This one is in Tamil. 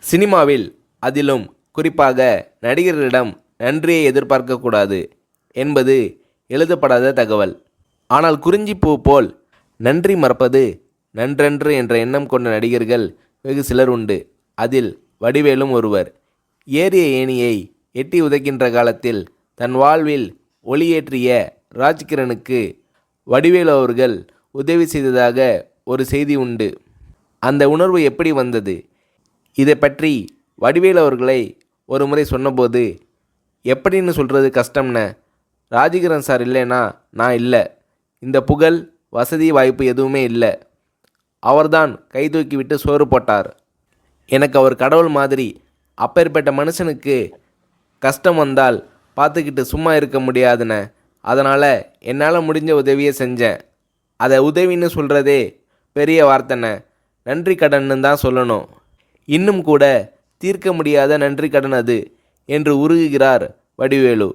சினிமாவில் அதிலும் குறிப்பாக நடிகர்களிடம் நன்றியை எதிர்பார்க்கக்கூடாது என்பது எழுதப்படாத தகவல். ஆனால் குறிஞ்சிப்பூ போல் நன்றி மறப்பது நன்றன்று என்ற எண்ணம் கொண்ட நடிகர்கள் வெகு சிலர் உண்டு. அதில் வடிவேலும் ஒருவர். ஏறிய ஏணியை எட்டி உதைக்கின்ற காலத்தில் தன் வாழ்வில் ஒளியேற்றிய ராஜ்கிரனுக்கு வடிவேலு அவர்கள் உதவி செய்ததாக ஒரு செய்தி உண்டு. அந்த உணர்வு எப்படி வந்தது? இதை பற்றி வடிவேலு அவர்களை ஒரு முறை சொன்னபோது, எப்படின்னு சொல்கிறது கஷ்டம்ன, ராஜகிரண் சார் இல்லைனா நான் இல்லை, இந்த புகழ் வசதி வாய்ப்பு எதுவுமே இல்லை, அவர்தான் கை தூக்கி விட்டு சோறு போட்டார், எனக்கு அவர் கடவுள் மாதிரி, அப்பேற்பட்ட மனுஷனுக்கு கஷ்டம் வந்தால் பார்த்துக்கிட்டு சும்மா இருக்க முடியாதுண்ணே, அதனால் என்னால் முடிஞ்ச உதவியை செஞ்சேன், அதை உதவின்னு சொல்கிறதே பெரிய வார்த்தைண்ணே, நன்றி கடன்னு தான் சொல்லணும், இன்னும் கூட தீர்க்க முடியாத நன்றி கடன் அது என்று உருகுகிறார் வடிவேலு.